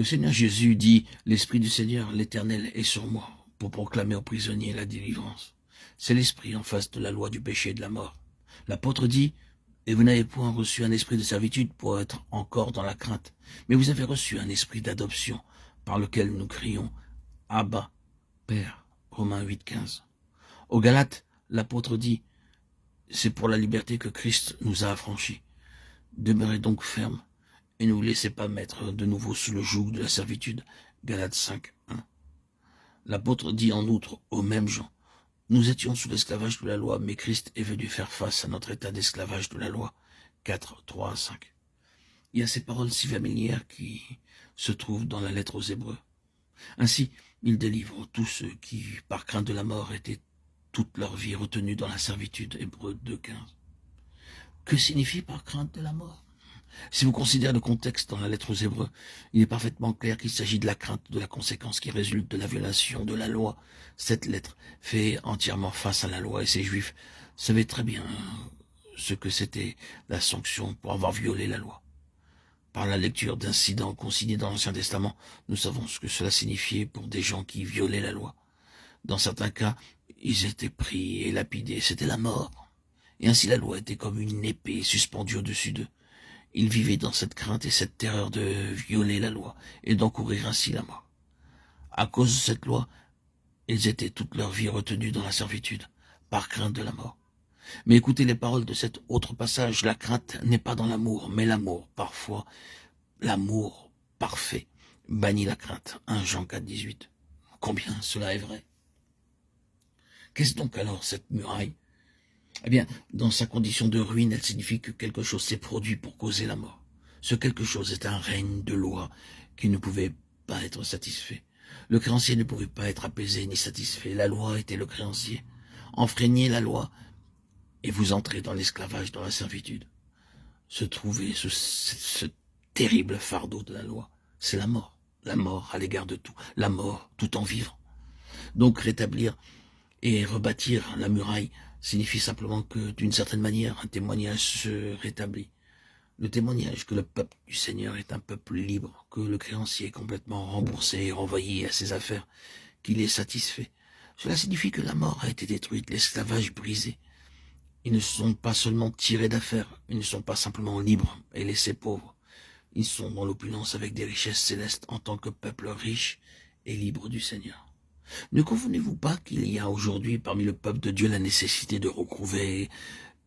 Le Seigneur Jésus dit, « L'Esprit du Seigneur, l'Éternel, est sur moi, pour proclamer aux prisonniers la délivrance. » C'est l'Esprit en face de la loi du péché et de la mort. L'apôtre dit, « Et vous n'avez point reçu un esprit de servitude pour être encore dans la crainte, mais vous avez reçu un esprit d'adoption, par lequel nous crions, « Abba, Père » Romains 8, 15. Aux Galates, l'apôtre dit, « C'est pour la liberté que Christ nous a affranchis. Demeurez donc fermes, et ne vous laissez pas mettre de nouveau sous le joug de la servitude. » Galates 5, 1. L'apôtre dit en outre aux mêmes gens, « Nous étions sous l'esclavage de la loi, mais Christ est venu faire face à notre état d'esclavage de la loi. » 4, 3 à 5. Il y a ces paroles si familières qui se trouvent dans la lettre aux Hébreux. Ainsi, il délivre tous ceux qui, par crainte de la mort, étaient toute leur vie retenus dans la servitude. Hébreux 2, 15. Que signifie par crainte de la mort? Si vous considérez le contexte dans la lettre aux Hébreux, il est parfaitement clair qu'il s'agit de la crainte de la conséquence qui résulte de la violation de la loi. Cette lettre fait entièrement face à la loi et ces Juifs savaient très bien ce que c'était la sanction pour avoir violé la loi. Par la lecture d'incidents consignés dans l'Ancien Testament, nous savons ce que cela signifiait pour des gens qui violaient la loi. Dans certains cas, ils étaient pris et lapidés, c'était la mort. Et ainsi la loi était comme une épée suspendue au-dessus d'eux. Ils vivaient dans cette crainte et cette terreur de violer la loi et d'encourir ainsi la mort. À cause de cette loi, ils étaient toute leur vie retenus dans la servitude, par crainte de la mort. Mais écoutez les paroles de cet autre passage, la crainte n'est pas dans l'amour, mais l'amour, parfois, l'amour parfait, bannit la crainte. 1 Jean 4, 18. Combien cela est vrai? Qu'est-ce donc alors cette muraille? Eh bien, dans sa condition de ruine, elle signifie que quelque chose s'est produit pour causer la mort. Ce quelque chose est un règne de loi qui ne pouvait pas être satisfait. Le créancier ne pouvait pas être apaisé ni satisfait. La loi était le créancier. Enfreignez la loi et vous entrez dans l'esclavage, dans la servitude. Se trouver ce terrible fardeau de la loi, c'est la mort à l'égard de tout, la mort tout en vivant. Donc rétablir et rebâtir la muraille signifie simplement que, d'une certaine manière, un témoignage se rétablit. Le témoignage que le peuple du Seigneur est un peuple libre, que le créancier est complètement remboursé et renvoyé à ses affaires, qu'il est satisfait. Cela signifie que la mort a été détruite, l'esclavage brisé. Ils ne sont pas seulement tirés d'affaires, ils ne sont pas simplement libres et laissés pauvres. Ils sont dans l'opulence avec des richesses célestes en tant que peuple riche et libre du Seigneur. Ne convenez-vous pas qu'il y a aujourd'hui parmi le peuple de Dieu la nécessité de retrouver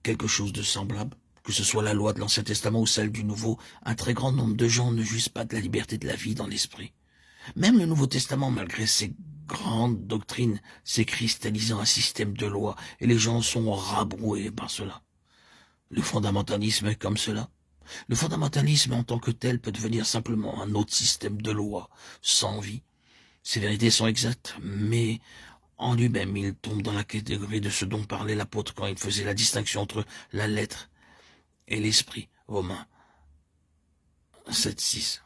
quelque chose de semblable? Que ce soit la loi de l'Ancien Testament ou celle du Nouveau, un très grand nombre de gens ne jouissent pas de la liberté de la vie dans l'esprit. Même le Nouveau Testament, malgré ses grandes doctrines, s'est cristallisé en un système de loi, et les gens sont rabroués par cela. Le fondamentalisme est comme cela. Le fondamentalisme en tant que tel peut devenir simplement un autre système de loi, sans vie. Ces vérités sont exactes, mais en lui-même, il tombe dans la catégorie de ce dont parlait l'apôtre quand il faisait la distinction entre la lettre et l'esprit. Romains 7, 6.